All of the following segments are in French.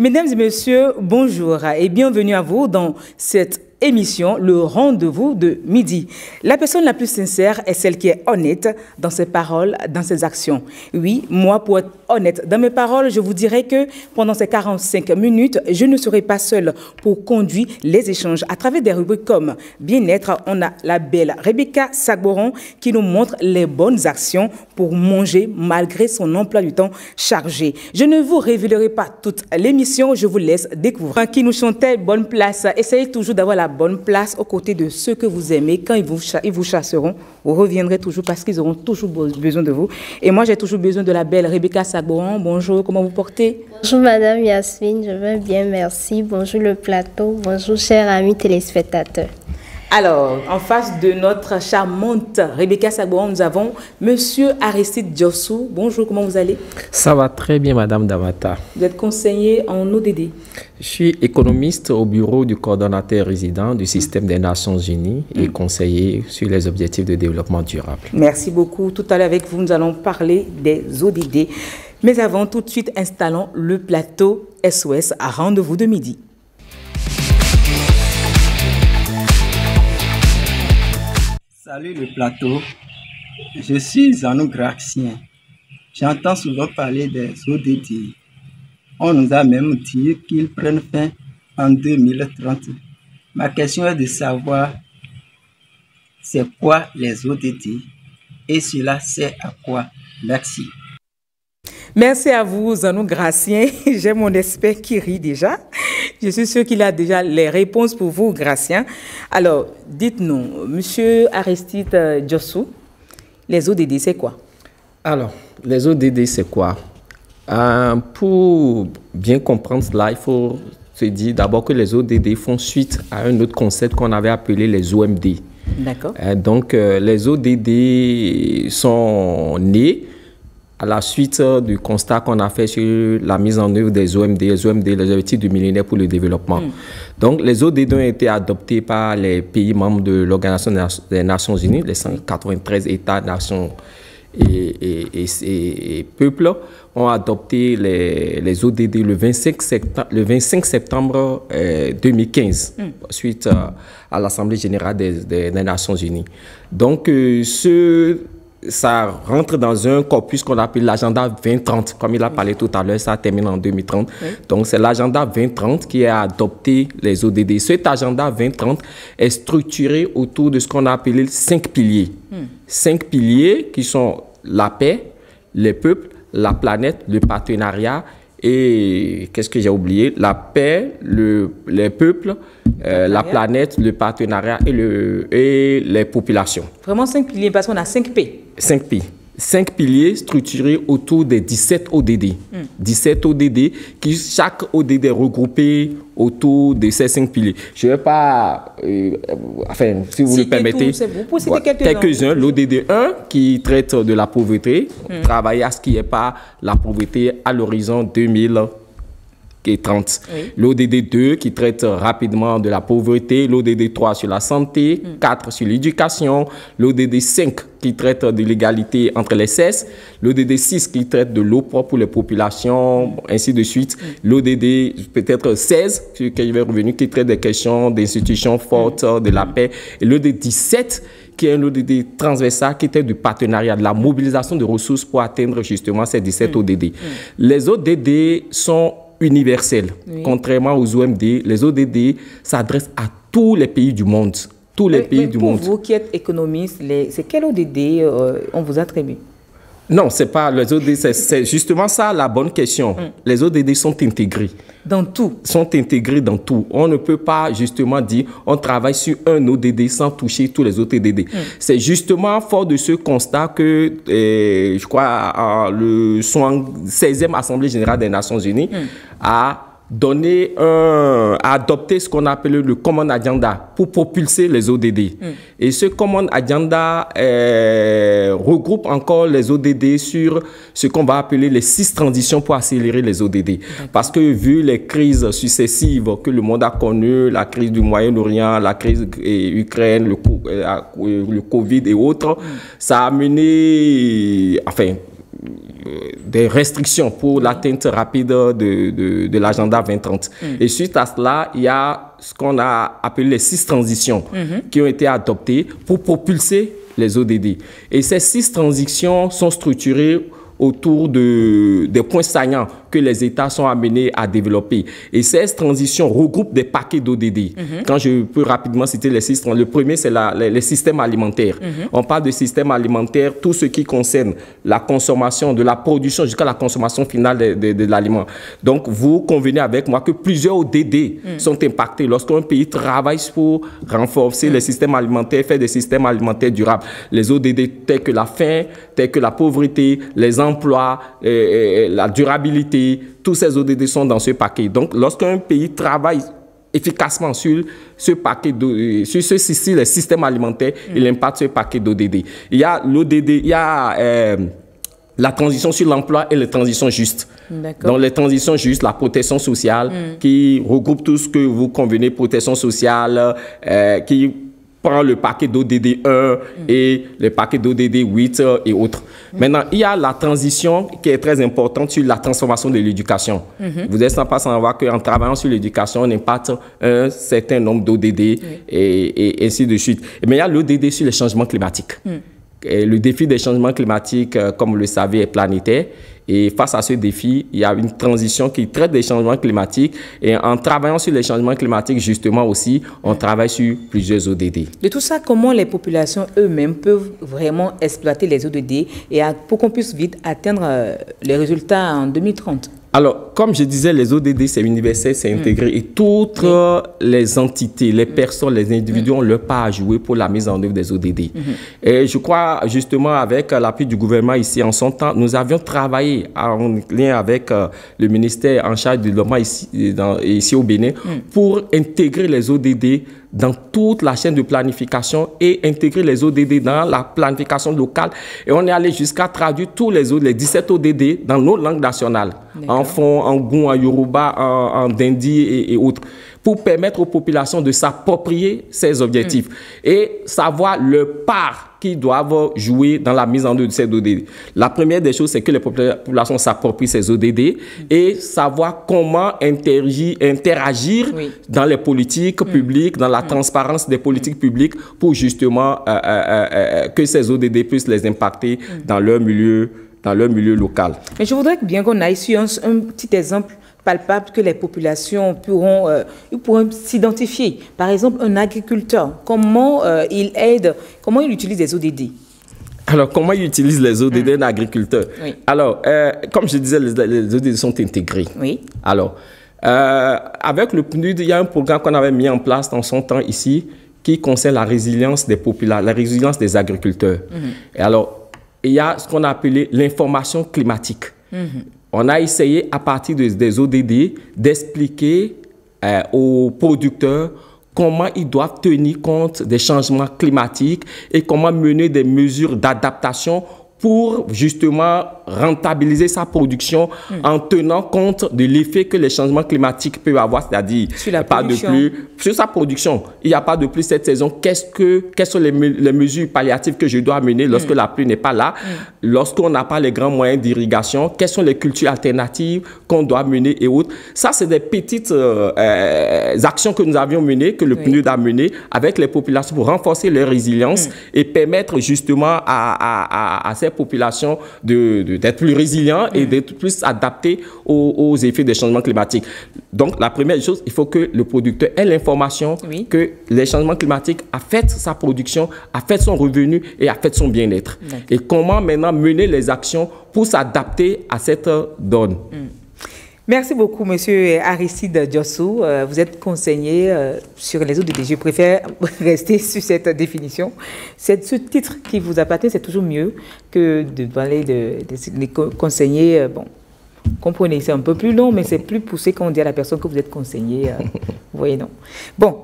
Mesdames et messieurs, bonjour et bienvenue à vous dans cette émission, le rendez-vous de midi. La personne la plus sincère est celle qui est honnête dans ses paroles, dans ses actions. Oui, moi, pour être honnête dans mes paroles, je vous dirais que pendant ces 45 minutes, je ne serai pas seule pour conduire les échanges à travers des rubriques comme Bien-être. On a la belle Rebecca Sagboron qui nous montre les bonnes actions pour manger malgré son emploi du temps chargé. Je ne vous révélerai pas toute l'émission, je vous laisse découvrir. Qui nous chantait bonne place, essayez toujours d'avoir la bonne place aux côtés de ceux que vous aimez. Quand ils vous chasseront, vous reviendrez toujours parce qu'ils auront toujours besoin de vous. Et moi, j'ai toujours besoin de la belle Rebecca Sagboron. Bonjour, comment vous portez? Bonjour Madame Yasmine, je vais bien, merci. Bonjour le plateau, bonjour chers amis téléspectateurs. Alors, en face de notre charmante Rebecca Sagboron, nous avons Monsieur Aristide Diossou. Bonjour, comment vous allez? Ça va très bien, Madame Damata. Vous êtes conseiller en ODD. Je suis économiste au bureau du coordonnateur résident du système des Nations Unies et conseiller sur les objectifs de développement durable. Merci beaucoup. Tout à l'heure avec vous, nous allons parler des ODD. Mais avant, tout de suite, installons le plateau SOS à rendez-vous de midi. Salut le plateau, je suis Zanou Graxien. J'entends souvent parler des ODD. On nous a même dit qu'ils prennent fin en 2030. Ma question est de savoir c'est quoi les ODD et cela sert à quoi? Merci. Merci à vous, Zanou Gracien. J'ai mon expert qui rit déjà. Je suis sûre qu'il a déjà les réponses pour vous, Gracien. Alors, dites-nous, Monsieur Aristide Diossou, les ODD, c'est quoi? Alors, les ODD, c'est quoi? Pour bien comprendre cela, il faut se dire d'abord que les ODD font suite à un autre concept qu'on avait appelé les OMD. D'accord. Donc, les ODD sont nés à la suite du constat qu'on a fait sur la mise en œuvre des OMD, les objectifs du millénaire pour le développement. Donc, les ODD ont été adoptés par les pays membres de l'Organisation des Nations Unies, les 193 États, nations et peuples ont adopté les ODD le 25 septembre 2015, suite à l'Assemblée générale des Nations Unies. Donc, ça rentre dans un corpus qu'on appelle l'agenda 2030. Comme il a parlé tout à l'heure, ça termine en 2030. Oui. Donc, c'est l'agenda 2030 qui a adopté les ODD. Cet agenda 2030 est structuré autour de ce qu'on a appelé 5 piliers. 5 piliers qui sont la paix, les peuples, la planète, le partenariat et qu'est-ce que j'ai oublié? La paix, les peuples, la planète, le partenariat et les populations. Vraiment 5 piliers parce qu'on a 5 P. 5 P. 5 piliers structurés autour des 17 ODD. 17 ODD, qui chaque ODD est regroupé autour de ces 5 piliers. Je ne vais pas, enfin, si vous le permettez, quelques-uns. L'ODD 1 qui traite de la pauvreté, travailler à ce qu'il n'y ait pas la pauvreté à l'horizon 2030. Oui. L'ODD 2 qui traite rapidement de la pauvreté, l'ODD 3 sur la santé, 4 sur l'éducation, l'ODD 5 qui traite de l'égalité entre les sexes, l'ODD 6 qui traite de l'eau propre pour les populations, ainsi de suite, l'ODD peut-être 16 sur lequel je vais revenir, qui traite des questions d'institutions fortes, de la paix, et l'ODD 17 qui est un ODD transversal qui était du partenariat, de la mobilisation de ressources pour atteindre justement ces 17 ODD. Les ODD sont universels. Oui. Contrairement aux OMD, les ODD s'adressent à tous les pays du monde. Tous les pays du monde. Pour vous qui êtes économiste, c'est quel ODD on vous attribue? Non, c'est pas les ODD, c'est justement ça la bonne question. Les ODD sont intégrés. Dans tout? Sont intégrés dans tout. On ne peut pas justement dire on travaille sur un ODD sans toucher tous les autres ODD. C'est justement fort de ce constat que, je crois, le 16e Assemblée générale des Nations Unies a adopté ce qu'on appelle le Common Agenda pour propulser les ODD. Et ce Common Agenda regroupe encore les ODD sur ce qu'on va appeler les 6 transitions pour accélérer les ODD. Parce que vu les crises successives que le monde a connues, la crise du Moyen-Orient, la crise Ukraine, le Covid et autres, ça a amené, enfin, des restrictions pour l'atteinte rapide de l'agenda 2030. Et suite à cela, il y a ce qu'on a appelé les 6 transitions qui ont été adoptées pour propulser les ODD. Et ces 6 transitions sont structurées autour des points saillants que les États sont amenés à développer. Et ces transitions regroupent des paquets d'ODD. Quand je peux rapidement citer les 6, le premier, c'est les systèmes alimentaires. On parle de système alimentaire, tout ce qui concerne la consommation, de la production jusqu'à la consommation finale de l'aliment. Donc, vous convenez avec moi que plusieurs ODD sont impactés lorsqu'un pays travaille pour renforcer les systèmes alimentaires, faire des systèmes alimentaires durables. Les ODD tels que la faim, tels que la pauvreté, les emplois, la durabilité, tous ces ODD sont dans ce paquet. Donc, lorsqu'un pays travaille efficacement sur ce paquet, sur les systèmes alimentaires, il impacte ce paquet d'ODD. Il y a l'ODD, il y a la transition sur l'emploi et les transitions justes. Donc, les transitions justes, la protection sociale, qui regroupe tout ce que vous convenez, protection sociale, qui prend le paquet d'ODD 1 et le paquet d'ODD 8 et autres. Maintenant, il y a la transition qui est très importante sur la transformation de l'éducation. Vous n'êtes pas sans savoir qu'en travaillant sur l'éducation, on impacte un certain nombre d'ODD et ainsi de suite. Mais il y a l'ODD sur les changements climatiques. Et le défi des changements climatiques, comme vous le savez, est planétaire. Et face à ce défi, il y a une transition qui traite des changements climatiques. Et en travaillant sur les changements climatiques, justement aussi, on travaille sur plusieurs ODD. De tout ça, comment les populations eux-mêmes peuvent vraiment exploiter les ODD pour qu'on puisse vite atteindre les résultats en 2030? Alors, comme je disais, les ODD, c'est universel, c'est intégré. Et toutes les entités, les personnes, les individus ont leur part à jouer pour la mise en œuvre des ODD. Et je crois, justement, avec l'appui du gouvernement ici, en son temps, nous avions travaillé en lien avec le ministère en charge du développement ici au Bénin pour intégrer les ODD dans toute la chaîne de planification et intégrer les ODD dans la planification locale. Et on est allé jusqu'à traduire tous les 17 ODD dans nos langues nationales, en Fon, en Goun, en Yoruba, en Dindi et autres, pour permettre aux populations de s'approprier ces objectifs et savoir le part qu'ils doivent jouer dans la mise en œuvre de ces ODD. La première des choses, c'est que les populations s'approprient ces ODD et savoir comment interagir dans les politiques publiques, dans la transparence des politiques publiques pour justement que ces ODD puissent les impacter dans leur milieu local. Mais je voudrais bien qu'on aille sur un petit exemple palpable que les populations pourront s'identifier. Par exemple, un agriculteur, comment il aide, comment il utilise les ODD? Alors, comment il utilise les ODD d'un agriculteur? Alors, comme je disais, les ODD sont intégrés. Alors, avec le PNUD, il y a un programme qu'on avait mis en place dans son temps ici qui concerne la résilience des populations, la résilience des agriculteurs. Et alors, il y a ce qu'on a appelé l'information climatique. On a essayé, à partir des ODD, d'expliquer aux producteurs comment ils doivent tenir compte des changements climatiques et comment mener des mesures d'adaptation pour justement rentabiliser sa production en tenant compte de l'effet que les changements climatiques peuvent avoir, c'est-à-dire sur sa production. Il n'y a pas de plus cette saison. Quelles sont les mesures palliatives que je dois mener lorsque la pluie n'est pas là, lorsqu'on n'a pas les grands moyens d'irrigation, quelles sont les cultures alternatives qu'on doit mener et autres. Ça, c'est des petites actions que nous avions menées, que le PNUD a menées avec les populations pour renforcer leur résilience et permettre justement à ces populations d'être plus résilients et d'être plus adaptés aux effets des changements climatiques. Donc, la première chose, il faut que le producteur ait l'information que les changements climatiques affectent sa production, affectent son revenu et affectent son bien-être. Et comment maintenant mener les actions pour s'adapter à cette donne. Merci beaucoup, Monsieur Aristide Diossou. Vous êtes conseiller sur les ODD. Je préfère rester sur cette définition. Ce titre qui vous appartient, c'est toujours mieux que de parler de conseiller. Bon, comprenez, c'est un peu plus long, mais c'est plus poussé quand on dit à la personne que vous êtes conseiller. Vous voyez, non? Bon,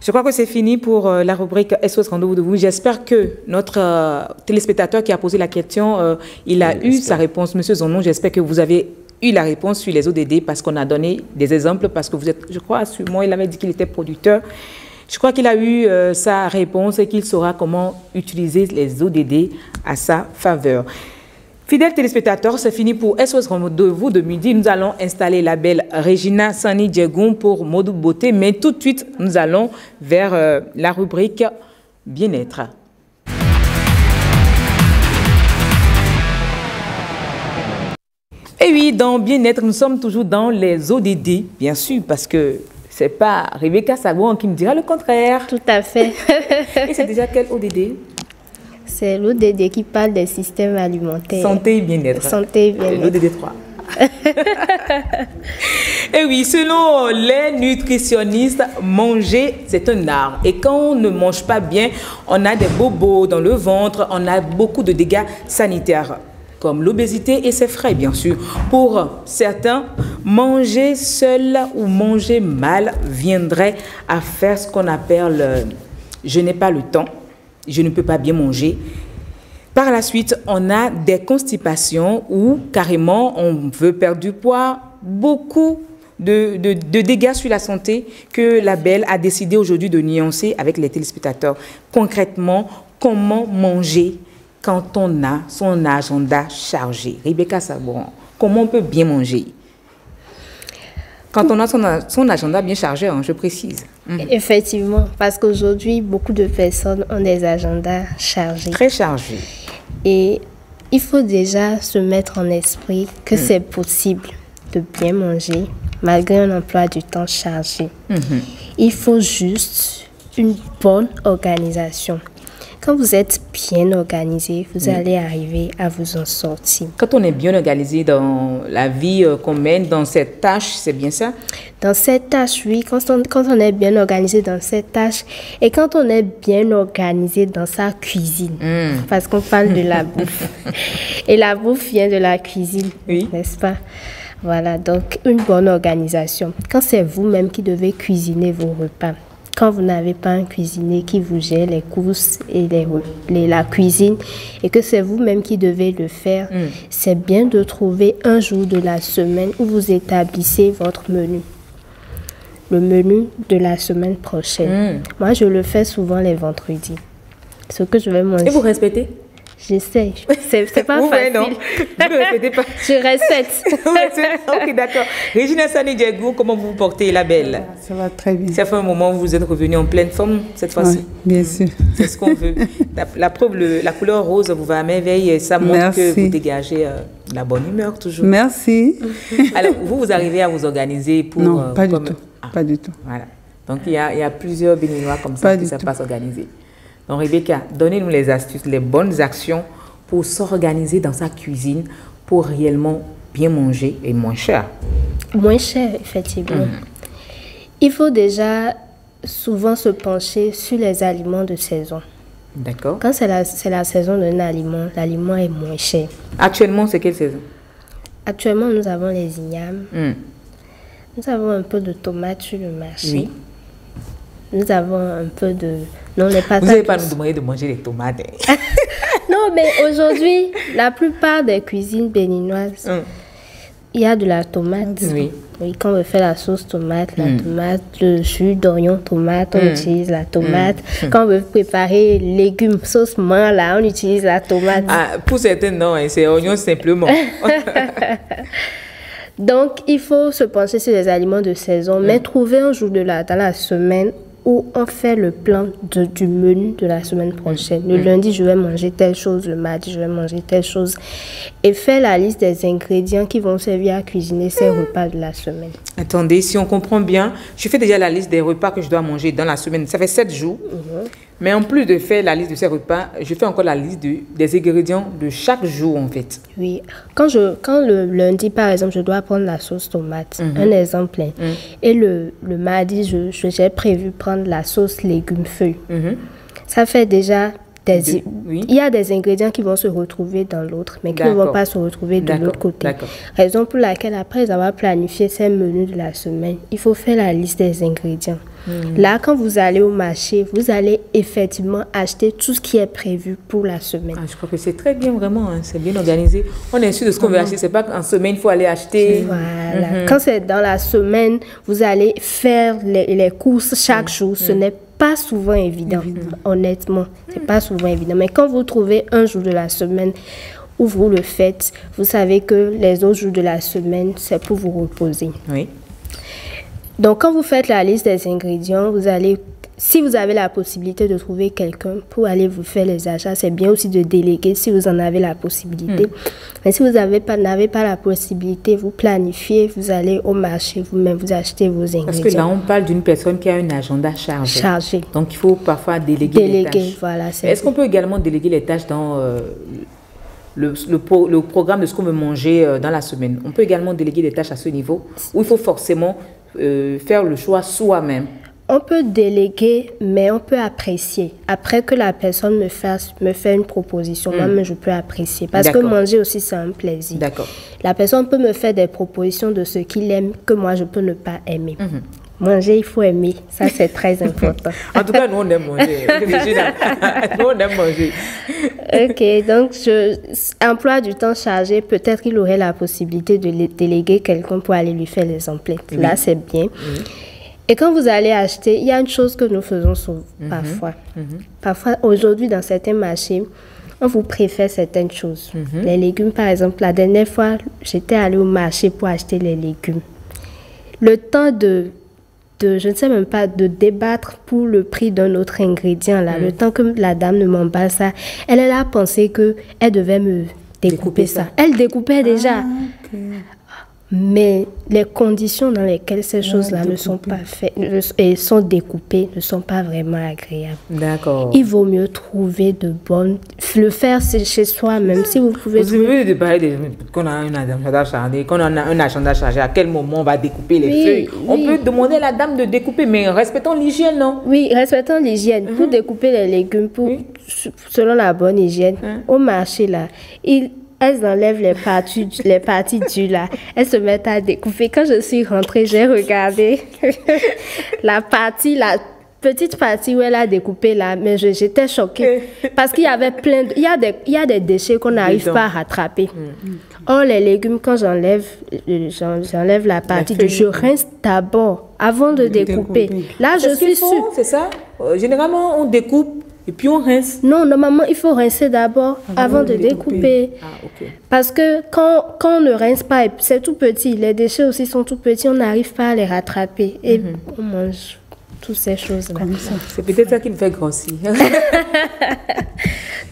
je crois que c'est fini pour la rubrique SOS Rendez-vous de vous. J'espère que notre téléspectateur qui a posé la question, il a eu sa réponse. Monsieur Zonon, j'espère que vous avez eu la réponse sur les ODD parce qu'on a donné des exemples, parce que vous êtes, je crois, sûrement, il avait dit qu'il était producteur. Je crois qu'il a eu sa réponse et qu'il saura comment utiliser les ODD à sa faveur. Fidèles téléspectateurs, c'est fini pour SOS Rendez-vous de midi. Nous allons installer la belle Regina Sani Djegoum pour Modou Beauté. Mais tout de suite, nous allons vers la rubrique Bien-être. Et oui, dans Bien-être, nous sommes toujours dans les ODD, bien sûr, parce que c'est pas Rebecca Sabouan qui me dira le contraire. Tout à fait. Et c'est déjà quel ODD? C'est l'ODD qui parle des systèmes alimentaires. Santé et bien-être. Santé et bien-être. L'ODD 3. Et oui, selon les nutritionnistes, manger, c'est un art. Et quand on ne mange pas bien, on a des bobos dans le ventre, on a beaucoup de dégâts sanitaires, comme l'obésité et ses frais, bien sûr. Pour certains, manger seul ou manger mal viendrait à faire ce qu'on appelle je n'ai pas le temps, je ne peux pas bien manger. Par la suite, on a des constipations où carrément on veut perdre du poids, beaucoup de dégâts sur la santé que la Belle a décidé aujourd'hui de nuancer avec les téléspectateurs. Concrètement, comment manger quand on a son agenda chargé? Rebecca Sabouan, comment on peut bien manger quand on a son agenda bien chargé, hein, je précise. Effectivement, parce qu'aujourd'hui, beaucoup de personnes ont des agendas chargés. Très chargés. Et il faut déjà se mettre en esprit que c'est possible de bien manger malgré un emploi du temps chargé. Il faut juste une bonne organisation. Quand vous êtes bien organisé, vous allez arriver à vous en sortir. Quand on est bien organisé dans la vie qu'on mène, dans cette tâche, c'est bien ça? Dans cette tâche, oui. Quand on est bien organisé dans cette tâche et quand on est bien organisé dans sa cuisine, parce qu'on parle de la bouffe. Et la bouffe vient de la cuisine, n'est-ce pas? Voilà, donc une bonne organisation. Quand c'est vous-même qui devez cuisiner vos repas, quand vous n'avez pas un cuisinier qui vous gère les courses et la cuisine et que c'est vous-même qui devez le faire, c'est bien de trouver un jour de la semaine où vous établissez votre menu. Le menu de la semaine prochaine. Moi, je le fais souvent les vendredis. Ce que je vais manger. Et vous respectez? J'essaie. C'est pas facile. Non. Vous ne respectez pas. Je respecte. Ok, d'accord. Regina Sani Djegoum, comment vous vous portez, la Belle? Ça va très bien. Ça fait un moment où vous êtes revenu en pleine forme cette fois-ci. Oui, bien sûr. C'est ce qu'on veut. La preuve, la couleur rose vous va à merveille et ça montre que vous dégagez la bonne humeur toujours. Merci. Alors, vous arrivez à vous organiser pour... Non, pas du tout. Pas du tout. Voilà. Donc, il y a plusieurs béninois comme ça qui ne savent pas s'organiser. Donc, Rebecca, donnez-nous les astuces, les bonnes actions pour s'organiser dans sa cuisine pour réellement bien manger et moins cher. Moins cher, effectivement. Il faut déjà souvent se pencher sur les aliments de saison. D'accord. Quand c'est la saison d'un aliment, l'aliment est moins cher. Actuellement, c'est quelle saison? Actuellement, nous avons les ignames. Nous avons un peu de tomates sur le marché. Oui. Nous avons un peu de... Non, les patates. Vous n'allez pas nous demander de manger les tomates. Non, mais aujourd'hui, la plupart des cuisines béninoises, il y a de la tomate. Oui. Oui, quand on fait la sauce tomate, le jus d'oignon tomate, on utilise la tomate. Quand on veut préparer légumes, sauce man, là, on utilise la tomate. Ah, pour certains, non, c'est oignon simplement. Donc, il faut se pencher sur les aliments de saison, mais trouver un jour dans la semaine où on fait le plan du menu de la semaine prochaine. Le lundi, je vais manger telle chose, le mardi, je vais manger telle chose. Et faire la liste des ingrédients qui vont servir à cuisiner ces repas de la semaine. Attendez, si on comprend bien, je fais déjà la liste des repas que je dois manger dans la semaine. Ça fait 7 jours. Mais en plus de faire la liste de ces repas, je fais encore la liste des ingrédients de chaque jour, en fait. Oui. Quand le lundi, par exemple, je dois prendre la sauce tomate, un exemple. Et le mardi, j'ai prévu prendre la sauce légumes feuilles. Ça fait déjà... Il y a des ingrédients qui vont se retrouver dans l'autre, mais qui ne vont pas se retrouver de l'autre côté. Raison pour laquelle, après avoir planifié ces menus de la semaine, il faut faire la liste des ingrédients. Là, quand vous allez au marché, vous allez effectivement acheter tout ce qui est prévu pour la semaine. Je crois que c'est très bien, vraiment. Hein, c'est bien organisé. On est sûr de ce qu'on veut acheter. C'est pas qu'en semaine, il faut aller acheter. Voilà. Quand c'est dans la semaine, vous allez faire les courses chaque jour. Ce n'est pas souvent évident. Honnêtement, c'est pas souvent évident. Mais quand vous trouvez un jour de la semaine où vous le faites, vous savez que les autres jours de la semaine, c'est pour vous reposer. Oui. Donc, quand vous faites la liste des ingrédients, si vous avez la possibilité de trouver quelqu'un pour aller vous faire les achats, c'est bien aussi de déléguer si vous en avez la possibilité. Mais si vous n'avez pas la possibilité, vous planifiez, vous allez au marché vous-même, vous achetez vos ingrédients. Parce que là, on parle d'une personne qui a un agenda chargé. Donc, il faut parfois déléguer les tâches. Voilà. Est-ce qu'on peut également déléguer les tâches dans le programme de ce qu'on veut manger dans la semaine? On peut également déléguer des tâches à ce niveau où il faut forcément faire le choix soi-même. On peut déléguer, mais on peut apprécier. Après que la personne me fait une proposition, moi, je peux apprécier. Parce que manger aussi, c'est un plaisir. D'accord. La personne peut me faire des propositions de ce qu'il aime que moi, je peux ne pas aimer. Manger, il faut aimer. Ça, c'est très important. En tout cas, nous, on aime manger. Nous, on aime manger. Ok, donc, emploi du temps chargé, peut-être qu'il aurait la possibilité de déléguer quelqu'un pour aller lui faire les emplettes. Oui. Là, c'est bien. Et quand vous allez acheter, il y a une chose que nous faisons parfois. Parfois, aujourd'hui, dans certains marchés, on vous préfère certaines choses. Les légumes, par exemple, la dernière fois, j'étais allée au marché pour acheter les légumes. Le temps je ne sais même pas, de débattre pour le prix d'un autre ingrédient, là, le temps que la dame ne m'emballe ça, elle a pensé qu'elle devait me découper ça. Elle découpait déjà. Mais les conditions dans lesquelles ces choses-là ne sont pas faites et sont découpées ne sont pas vraiment agréables. D'accord. Il vaut mieux trouver de bonnes... Le faire chez soi, même si vous pouvez... Vous avez de parler qu'on a un agenda chargé, qu'on a un agenda chargé, à quel moment on va découper les feuilles. On peut demander à la dame de découper, mais respectons l'hygiène, non? Oui, respectons l'hygiène. Pour découper les légumes, selon la bonne hygiène, au marché, là, elles enlèvent les parties dures là. Elles se mettent à découper. Quand je suis rentrée, j'ai regardé la petite partie où elle a découpé là, mais j'étais choquée. Parce qu'il y avait il y a des déchets qu'on n'arrive pas à rattraper. Or, les légumes, quand j'enlève la partie dure, je rince d'abord avant de découper. Là, je suis sûre. C'est ça? Généralement, on découpe. Et puis on rince? Non, normalement, il faut rincer d'abord avant de découper. Parce que quand on ne rince pas, c'est tout petit, les déchets aussi sont tout petits, on n'arrive pas à les rattraper. Et on mange toutes ces choses-là. C'est peut-être ça qui me fait grossir.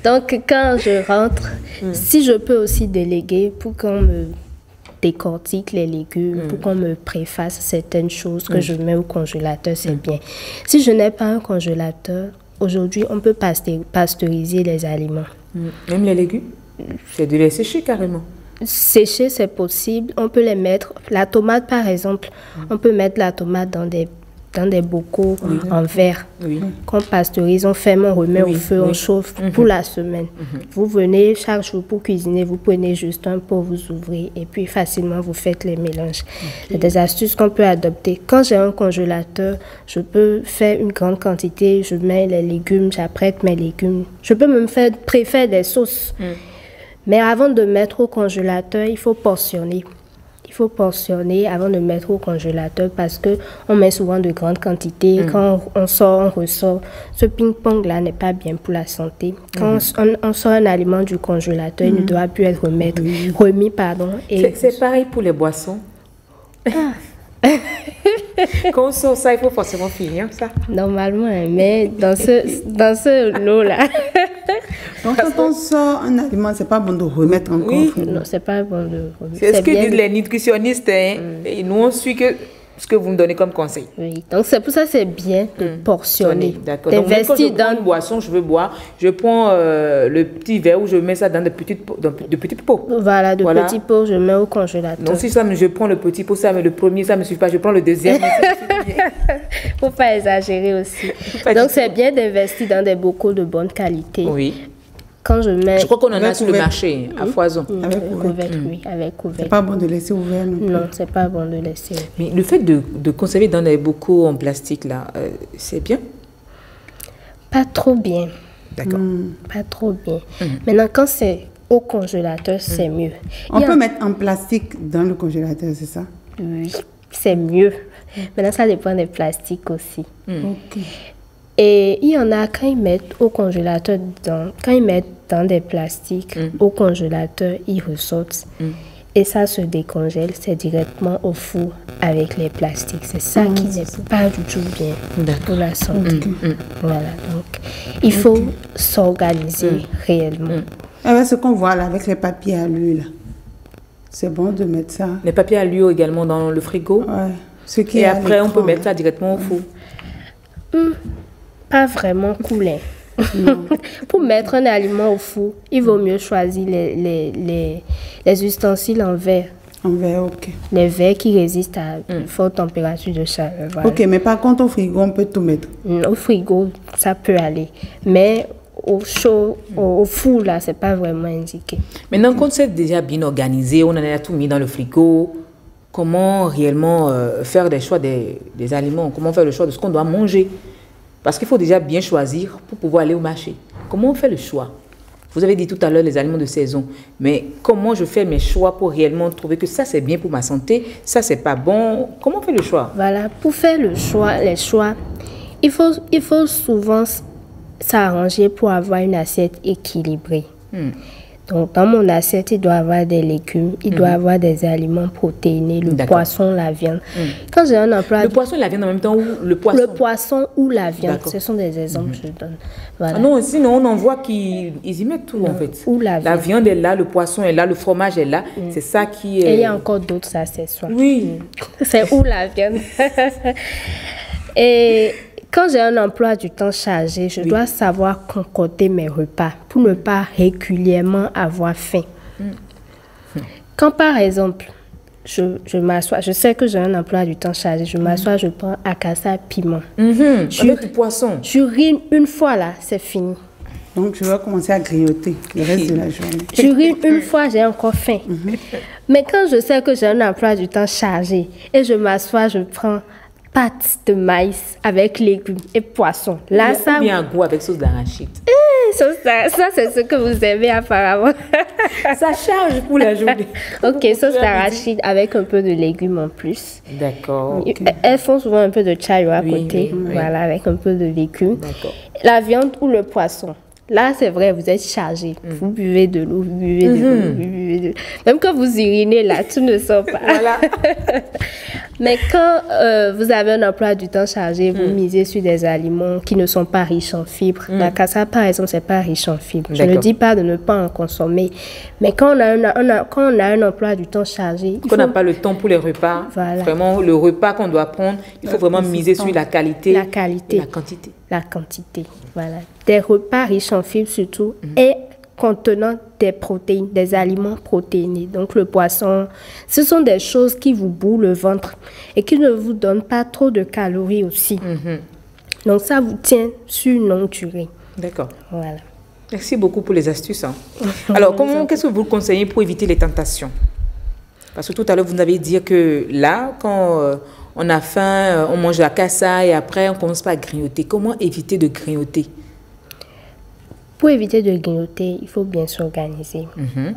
Donc, quand je rentre, si je peux aussi déléguer pour qu'on me décortique les légumes, pour qu'on me préface certaines choses que je mets au congélateur, c'est bien. Si je n'ai pas un congélateur, aujourd'hui, on peut pasteuriser les aliments. Même les légumes? C'est de les sécher carrément. Sécher, c'est possible. On peut les mettre. La tomate, par exemple, on peut mettre la tomate dans des bocaux en verre qu'on pasteurise, on ferme, on remet au feu, on chauffe pour la semaine. Vous venez chaque jour pour cuisiner, vous prenez juste un pot, vous ouvrez et puis facilement vous faites les mélanges. C'est des astuces qu'on peut adopter. Quand j'ai un congélateur, je peux faire une grande quantité, je mets les légumes, j'apprête mes légumes. Je peux même préférer des sauces. Mais avant de mettre au congélateur, il faut portionner. Il faut portionner avant de mettre au congélateur parce qu'on met souvent de grandes quantités. Quand on sort, on ressort. Ce ping-pong-là n'est pas bien pour la santé. Quand on sort un aliment du congélateur, il ne doit plus être remis. C'est pareil pour les boissons. Quand on sort ça, il faut forcément finir ça. Normalement, mais dans ce lot-là... Donc, quand on sort un aliment, c'est pas bon de remettre encore. Non, c'est pas bon de remettre. C'est ce que disent les nutritionnistes. Et nous, on suit ce que vous me donnez comme conseil. Oui, donc c'est pour ça que c'est bien de portionner. D'accord. Donc, quand je prends une boisson, je veux boire, je prends le petit verre où je mets ça dans de petites pots. Voilà, de petits pots, je mets au congélateur. Donc, si je prends le petit pot, le premier, ça ne me suffit pas. Je prends le deuxième. Faut pas exagérer aussi. Donc, c'est bien d'investir dans des bocaux de bonne qualité. Oui. Quand je crois qu'on en a sur le marché, à foison. Avec couvercle, avec couvercle. C'est pas bon de laisser ouvert non plus. Non, c'est pas bon de laisser ouvert. Mais le fait de conserver dans des bocaux en plastique, là, c'est bien? Pas trop bien. D'accord. Pas trop bien. Maintenant, quand c'est au congélateur, c'est mieux. On peut mettre en plastique dans le congélateur, c'est ça? Oui, c'est mieux. Maintenant, ça dépend des plastiques aussi. Et il y en a quand ils mettent au congélateur, quand ils mettent dans des plastiques au congélateur, ils ressortent. Et ça se décongèle, c'est directement au four avec les plastiques. C'est ça qui n'est pas du tout bien pour la santé. Voilà, donc il faut s'organiser réellement. Avec ce qu'on voit là, avec les papiers à l'huile, c'est bon de mettre ça. Les papiers à l'huile également dans le frigo. Ouais. Ce qui Et est à après, on peut l'écran, mettre ça directement au four. Pas vraiment coulé. Pour mettre un aliment au four, il vaut mieux choisir les ustensiles en verre. En verre, ok. Les verres qui résistent à une forte température de chaleur. Voilà. Ok, mais par contre, au frigo, on peut tout mettre. Au frigo, ça peut aller. Mais au chaud, au four, là, c'est pas vraiment indiqué. Maintenant, quand c'est déjà bien organisé, on en a tout mis dans le frigo, comment réellement faire des choix des aliments? Comment faire le choix de ce qu'on doit manger? Parce qu'il faut déjà bien choisir pour pouvoir aller au marché. Comment on fait le choix? Vous avez dit tout à l'heure les aliments de saison, mais comment je fais mes choix pour réellement trouver que ça c'est bien pour ma santé, ça c'est pas bon? Comment on fait le choix? Voilà, pour faire les choix, il faut souvent s'arranger pour avoir une assiette équilibrée. Donc, dans mon assiette, il doit y avoir des légumes, il doit y avoir des aliments protéinés, le poisson, la viande. Quand j'ai un emploi... Le poisson et la viande en même temps, ou le poisson? Le poisson ou la viande, ce sont des exemples que je donne. Voilà. Ah non, sinon on en voit qu'ils y mettent tout en fait. Ou la viande. La viande est là, le poisson est là, le fromage est là. C'est ça qui est... Et il y a encore d'autres accessoires. Oui. C'est où la viande. Et... quand j'ai un emploi du temps chargé, je dois savoir concocter mes repas pour ne pas régulièrement avoir faim. Quand par exemple, je m'assois, je sais que j'ai un emploi du temps chargé, je m'assois, je prends akassa piment. Avec du poisson. J'urine une fois là, c'est fini. Donc, je vais commencer à grignoter le reste de la journée. J'urine une fois, j'ai encore faim. Mais quand je sais que j'ai un emploi du temps chargé et je m'assois, je prends pâtes de maïs avec légumes et poissons. Là, ça bien un goût avec sauce d'arachide. Ça c'est ce que vous aimez apparemment. Ça charge pour la journée. Ok, sauce d'arachide avec un peu de légumes en plus. D'accord. Okay. Elles font souvent un peu de chayo à côté. Voilà, avec un peu de légumes. D'accord. La viande ou le poisson. Là, c'est vrai, vous êtes chargé. Vous buvez de l'eau, vous buvez de l'eau, vous buvez de l'eau. Même quand vous urinez, là, tout ne sort pas. Voilà. Mais quand vous avez un emploi du temps chargé, vous misez sur des aliments qui ne sont pas riches en fibres. La cassa, par exemple, c'est pas riche en fibres. Je ne dis pas de ne pas en consommer. Mais quand on a un emploi du temps chargé... Quand on n'a pas le temps pour les repas, vraiment, le repas qu'on doit prendre, il faut vraiment miser sur la qualité et la quantité. La quantité, voilà. Des repas riches en fibres surtout et contenant des protéines, des aliments protéinés. Donc le poisson, ce sont des choses qui vous bouent le ventre et qui ne vous donnent pas trop de calories aussi. Donc ça vous tient sur une longue durée. D'accord. Voilà. Merci beaucoup pour les astuces. Alors, qu'est-ce que vous conseillez pour éviter les tentations? Parce que tout à l'heure, vous nous avez dit que là, quand on a faim, on mange la cassa et après, on ne commence pas à grignoter. Comment éviter de grignoter? Pour éviter de grignoter, il faut bien s'organiser,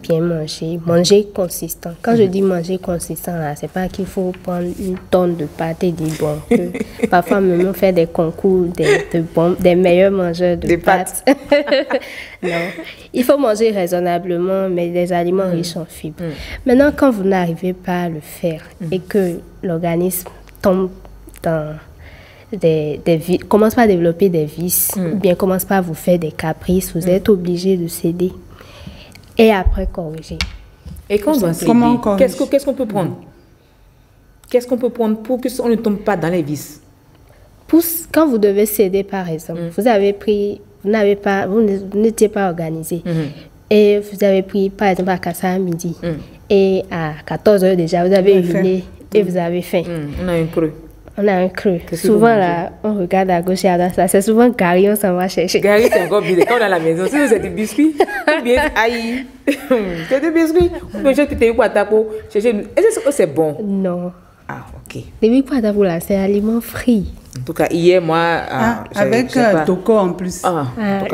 bien manger consistant. Quand je dis manger consistant, là, c'est pas qu'il faut prendre une tonne de pâtes et dire bon, que parfois même on fait des concours des meilleurs mangeurs de pâtes. Non, il faut manger raisonnablement, mais des aliments riches en fibres. Maintenant, quand vous n'arrivez pas à le faire et que l'organisme tombe dans commence pas à développer des vices ou bien commence pas à vous faire des caprices, vous êtes obligé de céder et après corriger. Et quand on doit céder, qu'est-ce qu'on peut prendre? Qu'est-ce qu'on peut prendre pour qu'on ne tombe pas dans les vices? Quand vous devez céder, par exemple, vous n'étiez pas organisé et vous avez pris, par exemple, à Kassa à midi et à 14h déjà, vous avez uriné et vous avez faim. On a un creux. On a un creux. Souvent, là, on regarde à gauche et à droite. C'est souvent Gary, on s'en va chercher. Gary, c'est encore bien. Quand on est à la maison, si vous êtes des biscuits, ou bien, aïe, c'est des biscuits. Ou bien, je te pour ta peau. Est-ce que c'est bon? Non. Ah, ok. Les biscuits pour ta peau, là, c'est aliment frits. En tout cas, hier, moi... avec Doko en plus.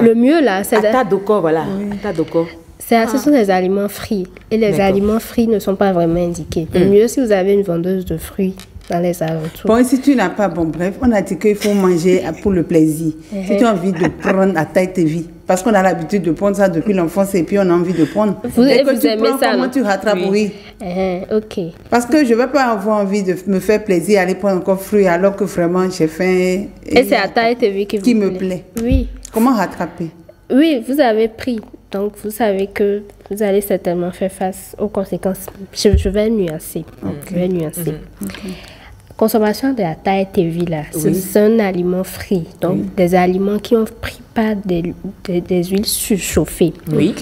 Le mieux, là, c'est... Ata Doko, voilà. Ata Doko. Ce sont des aliments frits. Et les aliments frits ne sont pas vraiment indiqués. Le mieux, si vous avez une vendeuse de fruits, dans les alentours. Bon, et si tu n'as pas, bon, bref, on a dit qu'il faut manger pour le plaisir. Si tu as envie de prendre à taille de vie, parce qu'on a l'habitude de prendre ça depuis l'enfance et puis on a envie de prendre. Vous Dès que aimez tu prends, ça, comment non? tu rattrapes, oui. Ok. Parce que je ne vais pas avoir envie de me faire plaisir, aller prendre encore fruits alors que vraiment j'ai faim. Et c'est à taille de vie qui me plaît. Oui. Comment rattraper? Oui, vous avez pris. Donc, vous savez que vous allez certainement faire face aux conséquences. Je vais nuancer. Je vais nuancer. Consommation de la taille TV, là, c'est un aliment frit. Donc, des aliments qui ne prient pas des huiles surchauffées. Oui.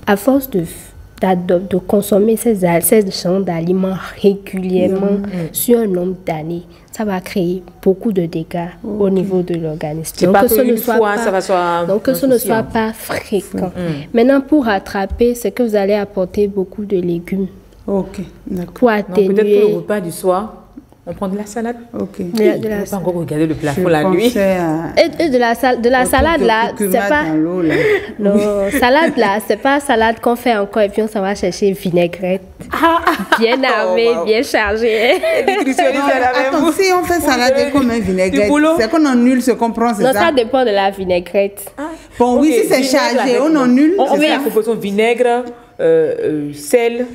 À force de consommer ces genres d'aliments régulièrement sur un nombre d'années, ça va créer beaucoup de dégâts au niveau de l'organisme. Donc que ce ne soit pas fréquent. Maintenant, pour rattraper, c'est que vous allez apporter beaucoup de légumes. Ok, d'accord. Pour atténuer. Peut-être que le repas du soir, on prend de la salade. Ok. On ne peut pas encore regarder le plafond la nuit. Et de la salade là, c'est pas. Non, salade là, c'est pas salade qu'on fait encore et puis on s'en va chercher vinaigrette. Bien armée, bien chargée. Attends, si on fait salade comme un vinaigrette, c'est qu'on annule ce qu'on prend, c'est ça? Non, ça dépend de la vinaigrette. Bon, oui, si c'est chargé, on annule. On met la proportion vinaigre, sel.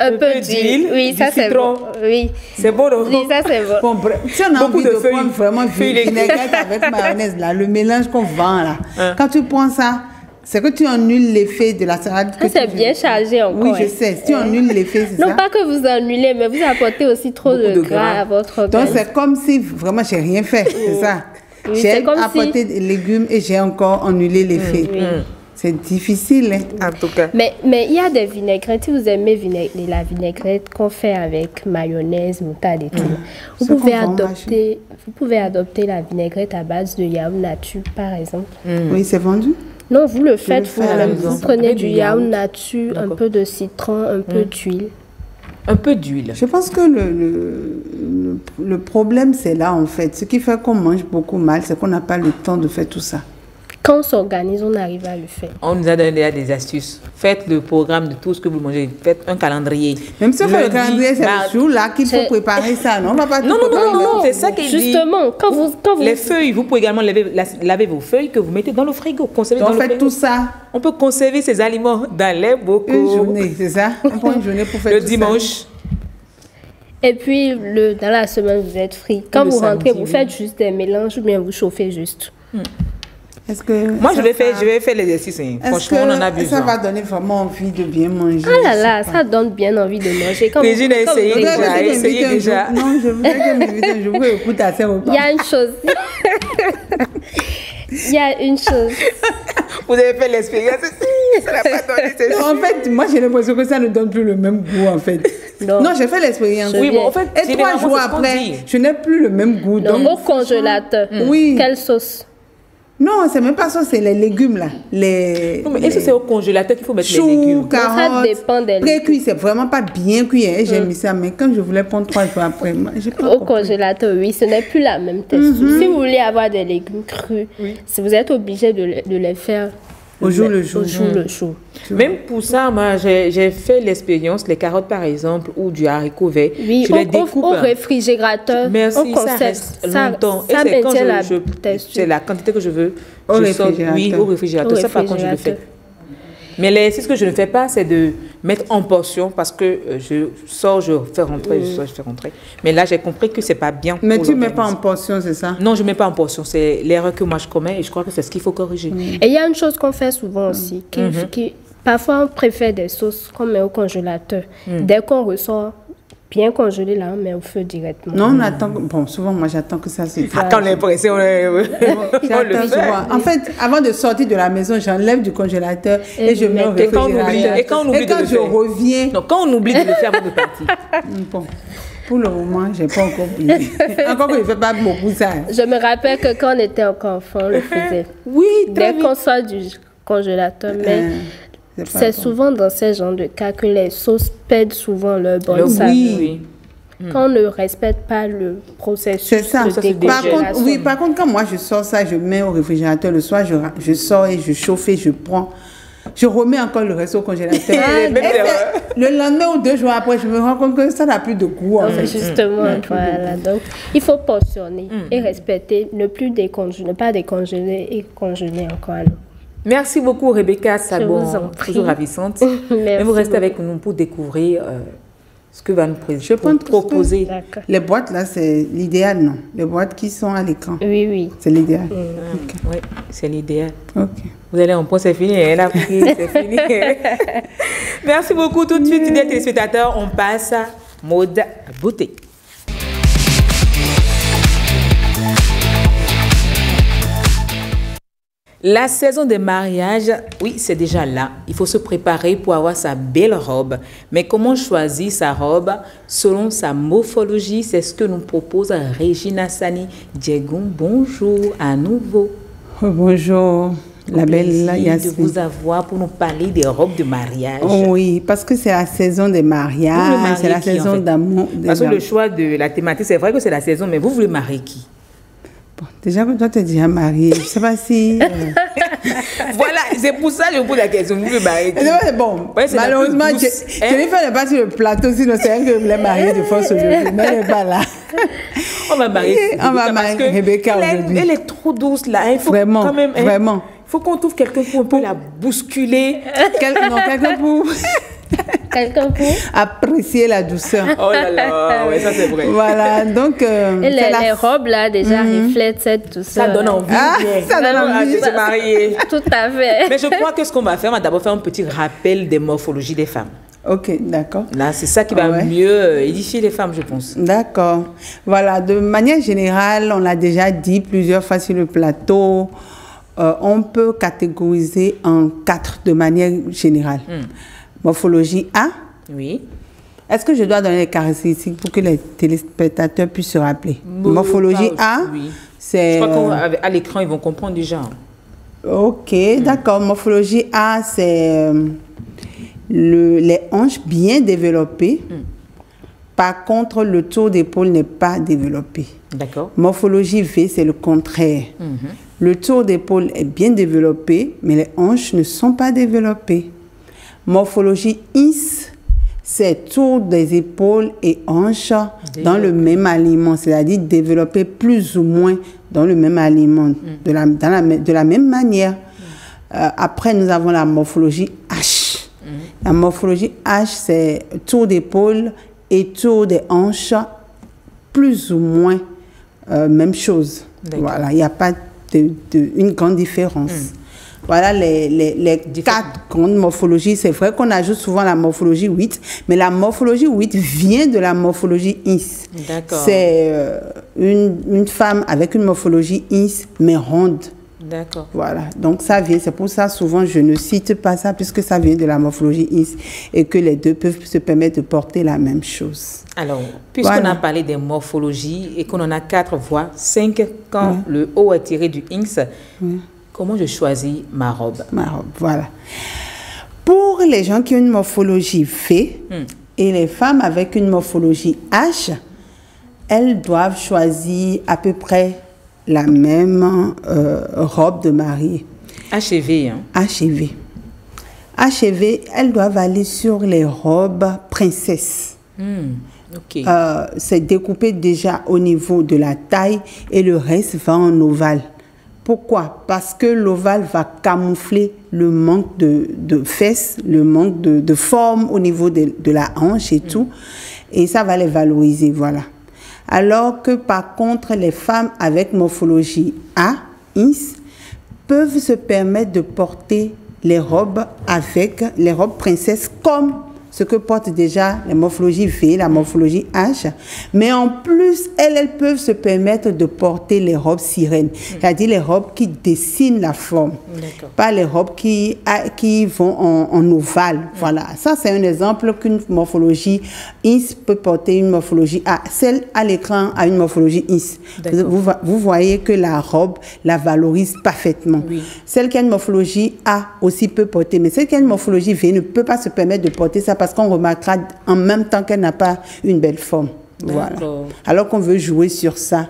Un peu d'huile, oui, ça c'est bon. Oui, c'est bon, non? Oui, ça c'est bon. Bon, si on a envie de prendre vraiment vinaigrette avec mayonnaise, là, le mélange qu'on vend là, quand tu prends ça, c'est que tu annules l'effet de la salade. Ça c'est bien chargé encore. Oui, je sais. Si tu annules l'effet, c'est ça. Non, pas que vous annulez, mais vous apportez aussi trop de gras à votre organisme. Donc c'est comme si vraiment j'ai rien fait, c'est ça. Oui, j'ai apporté des légumes et j'ai encore annulé l'effet. C'est difficile, hein, en tout cas. Mais il y a des vinaigrettes. Si vous aimez la vinaigrette qu'on fait avec mayonnaise, moutarde et tout, vous pouvez adopter la vinaigrette à base de yaourt nature, par exemple. Oui, c'est vendu? Non, vous le faites vous-même. Vous prenez du yaourt nature, un peu de citron, un peu d'huile. Un peu d'huile. Je pense que le problème, c'est là, en fait. Ce qui fait qu'on mange beaucoup mal, c'est qu'on n'a pas le temps de faire tout ça. Quand on s'organise, on arrive à le faire. On nous a donné des astuces. Faites le programme de tout ce que vous mangez. Faites un calendrier. Même si on fait le calendrier, c'est le jour-là qu'il faut préparer ça. Non, on va pas non, c'est ça qu'il dit. Justement, quand vous... Les feuilles, vous pouvez également laver vos feuilles que vous mettez dans le frigo. Conserver dans le frigo. tout ça. On peut conserver ces aliments dans les bocaux. Une journée, c'est ça? On prend une journée pour faire le tout dimanche. Ça. Et puis, dans la semaine, vous êtes free. Quand vous rentrez, vous faites juste des mélanges ou bien vous chauffez juste. Moi, je vais faire l'exercice. Franchement, on en a besoin. Ça va donner vraiment envie de bien manger. Ah là là, ça donne bien envie de manger. Régine a essayé déjà. Non, je voudrais que m'invite un jour pour écouter à ces repas. Il y a une chose. Il y a une chose. Vous avez fait l'expérience. Ça n'a pas donné. En fait, moi, j'ai l'impression que ça ne donne plus le même goût, en fait. Non, j'ai fait l'expérience. Oui, bon, en fait, et 3 jours après, je n'ai plus le même goût. Donc, au congélateur. Oui. Quelle sauce? Non, c'est même pas ça, c'est les légumes là. Non, mais est-ce que c'est au congélateur qu'il faut mettre les légumes? Carottes, ça dépend des légumes. Pré-cuit, c'est vraiment pas bien cuit. Hein, j'ai mis ça, mais quand je voulais prendre 3 jours après, j'ai pas au congélateur, oui, ce n'est plus la même texture. Si vous voulez avoir des légumes crus, si vous êtes obligé de les faire au jour le jour. Même pour ça, moi, j'ai fait l'expérience, les carottes par exemple, ou du haricot vert. Oui, je les découpe au réfrigérateur. Merci, ça reste longtemps. Ça maintient la texture. C'est la quantité que je veux. Au réfrigérateur. Oui, au réfrigérateur. Ça, par contre, je le fais. Mais ce que je ne fais pas, c'est de mettre en portion parce que je sors, je fais rentrer, je fais rentrer. Mais là, j'ai compris que c'est pas bien. Mais tu ne mets pas en portion, c'est ça? Non, je ne mets pas en portion. C'est l'erreur que moi je commets et je crois que c'est ce qu'il faut corriger. Et il y a une chose qu'on fait souvent aussi, qui parfois on préfère des sauces qu'on met au congélateur. Dès qu'on ressort bien congelé, là, on met au feu directement. Non, on attend. Bon, souvent, moi, j'attends que ça se fasse. Quand on est pressé, on le fait. En fait, avant de sortir de la maison, j'enlève du congélateur et je mets au réfrigérateur. Et quand je reviens... Non, quand on oublie de le faire avant de partir. Bon. Pour le moment, je n'ai pas encore oublié. Encore que je ne fais pas beaucoup ça. Je me rappelle que quand on était encore enfant, on le faisait. Oui, dès qu'on sort du congélateur, mais... C'est souvent dans ces genres de cas que les sauces perdent souvent leur bonne saveur. Oui. Quand on ne respecte pas le processus de dégénération. Par contre, quand moi je sors ça, je mets au réfrigérateur le soir, je sors et je chauffe et je prends. je remets encore le reste au congélateur. Même erreur. Le lendemain ou 2 jours après, je me rends compte que ça n'a plus de goût. En fait. Justement, voilà. Donc, il faut portionner et respecter, ne pas décongeler et congeler encore. Merci beaucoup, Rebecca Je vous en Sabon, prie. toujours ravissante. Merci Et vous restez beaucoup. avec nous pour découvrir ce que va nous Je pense que proposer. D'accord. Les boîtes, là, c'est l'idéal, non? Les boîtes qui sont à l'écran. Oui, oui. C'est l'idéal. Oui, c'est l'idéal. Ok. Vous allez en point, c'est fini. Elle a pris, c'est fini. Merci beaucoup. Tout de suite, fidèles téléspectateurs, on passe à Mode Beauté. La saison des mariages, oui, c'est déjà là. Il faut se préparer pour avoir sa belle robe. Mais comment choisir sa robe selon sa morphologie? C'est ce que nous propose Regina Sani Diegoun. Bonjour à nouveau. Oh, bonjour, la belle Plaisir de Yasmine. vous avoir pour nous parler des robes de mariage. Oh oui, parce que c'est la saison des Vous voulez mariages, marier c'est la qui, en saison fait? d'amour. Parce que le choix de la thématique, c'est vrai que c'est la saison, mais vous voulez marier qui? Bon, déjà que toi, tu es déjà mariée. Je ne sais pas si... Voilà, c'est pour ça que je pose la question. Vous voulez marier qui? Bon, Ouais, c'est la malheureusement, plus douce, hein? Jennifer n'est pas sur le plateau, sinon c'est elle que voulait marier de force aujourd'hui. Mais elle n'est pas là. On va marier On va Rebecca, marier parce que Rebecca elle aujourd'hui. elle est trop douce là. Il faut Vraiment, quand même, vraiment. Il faut qu'on trouve quelqu'un pour un peu la bousculer. Quelqu'un pour Quelqu'un pour... apprécier la douceur. Oh là là, ouais, ça c'est vrai. Voilà, donc... Et c'est les robes, là, déjà, reflètent cette douceur. Ça donne envie. Ah, bien. ça donne envie. De se marier. Tout à fait. Mais je crois que ce qu'on va faire, on va d'abord faire un petit rappel des morphologies des femmes. Ok, d'accord. Là, c'est ça qui va Ouais. mieux édifier les femmes, je pense. D'accord. Voilà, de manière générale, on l'a déjà dit plusieurs fois sur le plateau, on peut catégoriser en 4 de manière générale. Morphologie A. Oui. Est-ce que je dois donner les caractéristiques pour que les téléspectateurs puissent se rappeler? Bon, Morphologie pas- A, oui. c'est... Je crois qu'à l'écran, ils vont comprendre déjà. Ok, d'accord. Morphologie A, c'est les hanches bien développées. Par contre, le tour d'épaule n'est pas développé. D'accord. Morphologie V, c'est le contraire. Le tour d'épaule est bien développé, mais les hanches ne sont pas développées. Morphologie IS, c'est tour des épaules et hanches dans le même aliment, c'est-à-dire développé plus ou moins dans le même aliment, de la même manière. Après, nous avons la morphologie H. La morphologie H, c'est tour d'épaule et tour des hanches, plus ou moins même chose. D'accord. Voilà, il n'y a pas une grande différence. Voilà les 4 grandes morphologies. C'est vrai qu'on ajoute souvent la morphologie 8, mais la morphologie 8 vient de la morphologie IS. D'accord. C'est une femme avec une morphologie IS, mais ronde. D'accord. Voilà, donc ça vient, c'est pour ça souvent je ne cite pas ça, puisque ça vient de la morphologie IS et que les deux peuvent se permettre de porter la même chose. Alors, puisqu'on Voilà. a parlé des morphologies et qu'on en a 4 voire 5 quand le haut est tiré du INS, comment je choisis ma robe? Ma robe, voilà. Pour les gens qui ont une morphologie V et les femmes avec une morphologie H, elles doivent choisir à peu près la même robe de mariée. HV, hein? HV. HV, elles doivent aller sur les robes princesses. Ok. C'est découpé déjà au niveau de la taille et le reste va en ovale. Pourquoi? Parce que l'ovale va camoufler le manque de fesses, le manque de forme au niveau de la hanche et tout. Et ça va les valoriser, voilà. Alors que par contre, les femmes avec morphologie A, IS, peuvent se permettre de porter les robes princesses comme ce que portent déjà la morphologie V, la morphologie H. Mais en plus, elles peuvent se permettre de porter les robes sirènes, c'est-à-dire les robes qui dessinent la forme, pas les robes qui vont en ovale. Voilà, ça c'est un exemple qu'une morphologie IS peut porter, une morphologie A. Celle à l'écran a une morphologie IS. Vous voyez que la robe la valorise parfaitement. Oui. Celle qui a une morphologie A aussi peut porter, mais celle qui a une morphologie V ne peut pas se permettre de porter ça parce qu'on remarquera en même temps qu'elle n'a pas une belle forme. Voilà. Alors qu'on veut jouer sur ça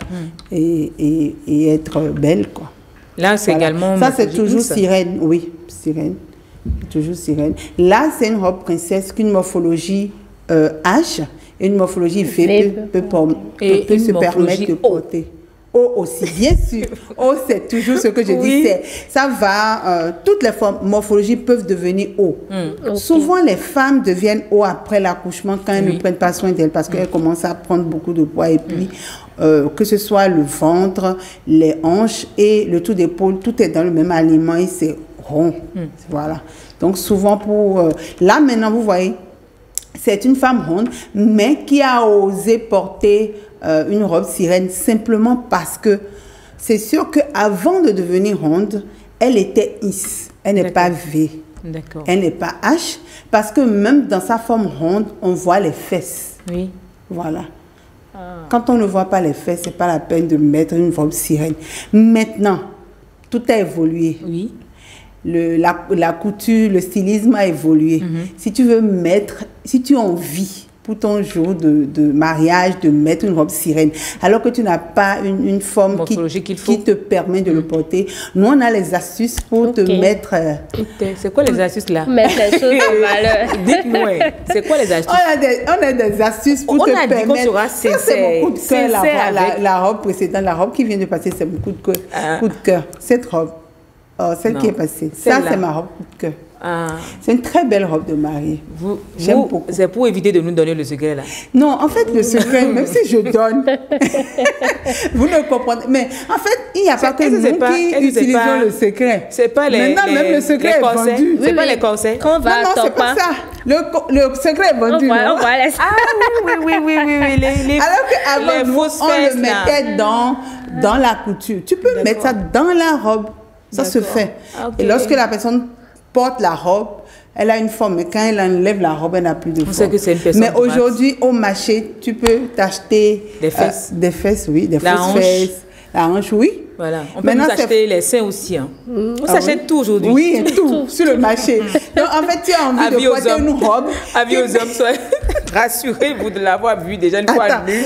et être belle, quoi. Là, c'est Voilà. également... Ça, c'est morphologie toujours INS. sirène, oui, sirène. Toujours sirène. Là, c'est une robe princesse qu'une morphologie H et une morphologie V peut se permettre de porter. O aussi, bien sûr. O, c'est toujours ce que je dis. Ça va, toutes les formes morphologies peuvent devenir O. Okay. Souvent, les femmes deviennent O après l'accouchement quand elles ne prennent pas soin d'elles parce qu'elles commencent à prendre beaucoup de poids. Et puis, que ce soit le ventre, les hanches et le tout d'épaule, tout est dans le même aliment et c'est rond. Voilà. Donc, souvent, là, maintenant, vous voyez, c'est une femme ronde, mais qui a osé porter une robe sirène simplement parce que c'est sûr qu'avant de devenir ronde, elle était Is, elle n'est pas V, elle n'est pas H, parce que même dans sa forme ronde, on voit les fesses. Oui. Voilà. Quand on ne voit pas les fesses, ce n'est pas la peine de mettre une robe sirène. Maintenant, tout a évolué. Oui. La couture, le stylisme a évolué. Si tu veux mettre, si tu as envie pour ton jour de mariage de mettre une robe sirène, alors que tu n'as pas une forme qui te permet de le porter, nous on a les astuces pour te mettre... C'est quoi les astuces là? Mettre les choses en valeur. Dites-moi, c'est quoi les astuces? On a des astuces pour te permettre... On a dit qu'on sera sincère. C'est mon coup de cœur, la robe précédente, la robe qui vient de passer, c'est mon coup de cœur. Cette robe. Celle qui est passée. Ça, c'est ma robe coup de cœur. C'est une très belle robe de mariée. J'aime beaucoup. C'est pour éviter de nous donner le secret là? Non, en fait, le secret, même si je donne, vous ne comprenez. Mais en fait, il n'y a pas que nous qui utilisons le secret. C'est pas maintenant, même le secret est vendu. C'est pas les conseils. Non, c'est pas ça. Le secret est vendu. On va laisser. Oui. Alors qu'avant, on le mettait dans la couture. Tu peux mettre ça dans la robe. Ça se fait. Et lorsque la personne porte la robe, elle a une forme. Mais quand elle enlève la robe, elle n'a plus de forme. On sait que c'est une personne. Mais aujourd'hui, au marché, tu peux t'acheter des fesses. Des fesses, oui. Des fausses fesses. La hanche, oui. Voilà. On peut acheter les seins aussi. Hein. On s'achète tout aujourd'hui. Oui, tout sur le marché. Donc, en fait, tu as envie de porter une robe. Avis aux hommes, soyez rassurez-vous de l'avoir vu déjà une fois nue.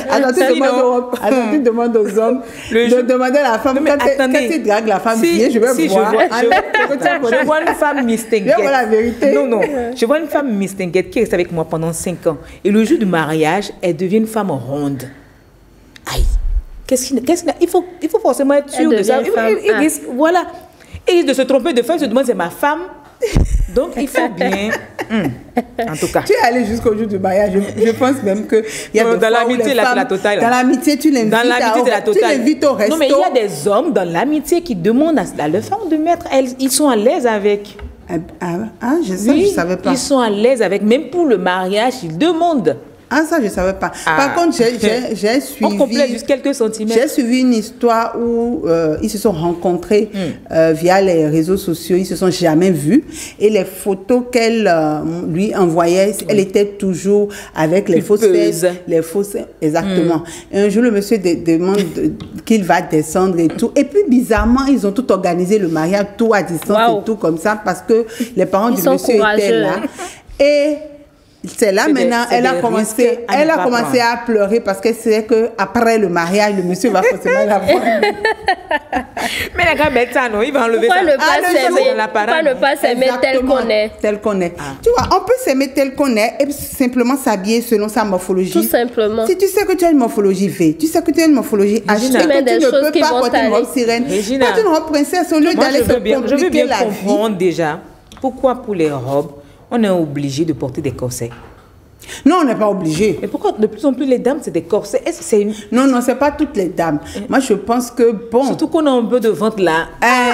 Tu demandes aux hommes de demander à la femme. Quand tu dragues la femme, je vais voir. Je vois une femme mistinguette. Je vois la vérité. Non. Je vois une femme mistinguette qui reste avec moi pendant 5 ans. Et le jour du mariage, elle devient une femme ronde. Aïe. Il faut forcément être sûr de ça. Voilà. Et de se tromper de femme, se demande c'est ma femme. Donc il faut bien. En tout cas. Tu es allé jusqu'au jour du mariage. Je pense même que il y a dans l'amitié là, c'est la totale. Dans l'amitié, tu l'invites. Dans l'amitié, c'est la totale. Tu l'invites au resto. Non, mais il y a des hommes dans l'amitié qui demandent à leur femme de mettre. Ils sont à l'aise avec. Je savais pas. Ils sont à l'aise avec. Même pour le mariage, ils demandent. Ça, je ne savais pas. Par contre, j'ai suivi... On complète juste quelques centimètres. J'ai suivi une histoire où ils se sont rencontrés via les réseaux sociaux. Ils ne se sont jamais vus. Et les photos qu'elle lui envoyait, elle était toujours avec les fausses fesses. Les fausses, exactement. Et un jour, le monsieur demande qu'il va descendre et tout. Et puis, bizarrement, ils ont tout organisé, le mariage, tout à distance et tout comme ça, parce que les parents du monsieur étaient là. Et... c'est là maintenant, elle a commencé à pleurer parce qu'elle sait qu'après le mariage, le monsieur va forcément la voir. Mais la gars, ça, non, il va enlever ça. Pourquoi ne pas s'aimer tel qu'on est? Tel qu'on est. Tu vois, on peut s'aimer tel qu'on est et simplement s'habiller selon sa morphologie. Tout simplement. Si tu sais que tu as une morphologie V, tu sais que tu as une morphologie H, que tu ne peux pas porter une robe sirène, porte une robe princesse au lieu d'aller se compliquer la vie. Je veux bien comprendre déjà pourquoi pour les robes, on est obligé de porter des corsets. Non, on n'est pas obligé. Mais pourquoi de plus en plus les dames, c'est des corsets? Est-ce que c'est une... Non, c'est pas toutes les dames. Moi, je pense que bon... Surtout qu'on a un peu de ventre là.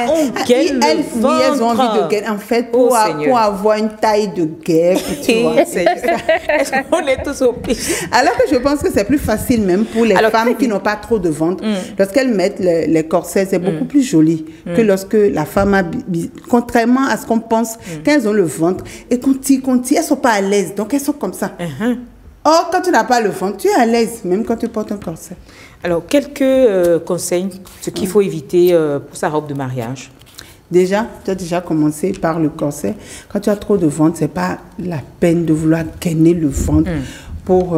On gagne le ventre. Elles ont envie de gagner. En fait, pour avoir une taille de guêpe, tu vois. Est-ce qu'on est tous obligés? Alors que je pense que c'est plus facile même pour les femmes qui n'ont pas trop de ventre. Lorsqu'elles mettent les corsets, c'est beaucoup plus joli que lorsque la femme a... Contrairement à ce qu'on pense, quand elles ont le ventre, et qu'on tire, elles ne sont pas à l'aise. Donc, elles sont comme ça. Or, quand tu n'as pas le ventre, tu es à l'aise, même quand tu portes un corset. Alors, quelques conseils, ce qu'il faut éviter pour sa robe de mariage. Déjà, tu as déjà commencé par le corset. Quand tu as trop de ventre, ce n'est pas la peine de vouloir gainer le ventre. pour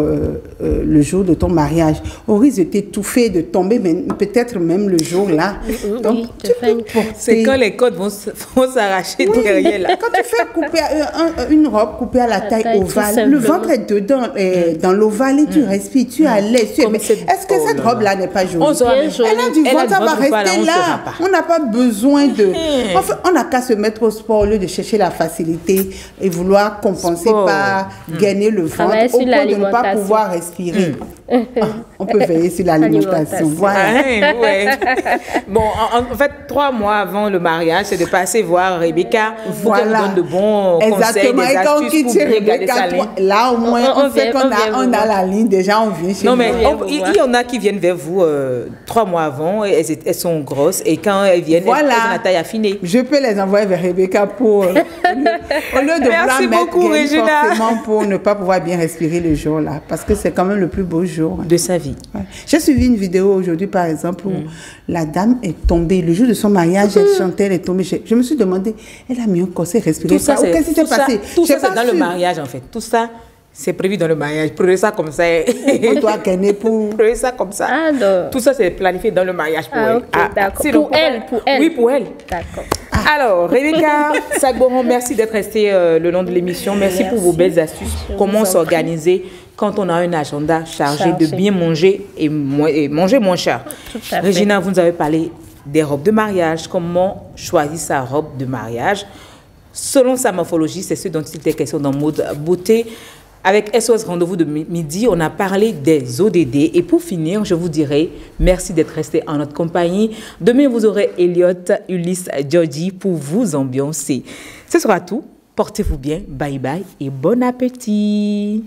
le jour de ton mariage. Au risque de t'étouffer, de tomber, mais peut-être même le jour-là. Donc, tu peux porter... C'est quand les côtes vont s'arracher derrière là. Quand tu fais couper une robe coupée à la taille ovale, le ventre est dedans, dans l'ovale, et tu respires, tu es à l'aise. Est-ce que cette robe-là n'est pas jolie? Elle a du ventre, ça va rester là. On n'a pas besoin de... Enfin, on n'a qu'à se mettre au sport au lieu de chercher la facilité et vouloir compenser par gagner le ventre au point de ne pas pouvoir respirer. On peut veiller sur l'alimentation. Voilà. Bon, en fait, 3 mois avant le mariage, c'est de passer voir Rebecca pour qu'elle nous donne de bons conseils, des astuces pour bien garder sa ligne. Là, au moins, on sait qu'on a la ligne. Déjà, on vient chez nous. Non, mais il y en a qui viennent vers vous 3 mois avant. Elles sont grosses et quand elles viennent, elles ont la taille affinée. Je peux les envoyer vers Rebecca pour... au lieu de vouloir mettre forcément pour ne pas pouvoir bien respirer le jour-là. Parce que c'est quand même le plus beau jour de sa vie. Ouais. J'ai suivi une vidéo aujourd'hui, par exemple, où la dame est tombée. Le jour de son mariage, elle chantait, elle est tombée. Je me suis demandé, elle a mis un corset, respirer. Qu'est-ce qui s'est passé? Tout ça, c'est dans le mariage, en fait. Tout ça, c'est prévu dans le mariage. Prenez ça comme ça. On doit gagner pour... Prenez ça comme ça. Tout ça, c'est planifié dans le mariage pour elle. Okay, d'accord. Pour elle. Oui, pour elle. D'accord. Alors, Rebecca Sagboron, merci d'être restée le long de l'émission. Merci pour vos belles astuces. Comment s'organiser quand on a un agenda chargé de bien manger et manger moins cher. Regina, vous nous avez parlé des robes de mariage. Comment choisir sa robe de mariage? Selon sa morphologie, c'est ce dont il était question dans Mode Beauté. Avec SOS Rendez-vous de midi, on a parlé des ODD. Et pour finir, je vous dirai merci d'être resté en notre compagnie. Demain, vous aurez Elliot, Ulysse, Georgie pour vous ambiancer. Ce sera tout. Portez-vous bien. Bye bye et bon appétit.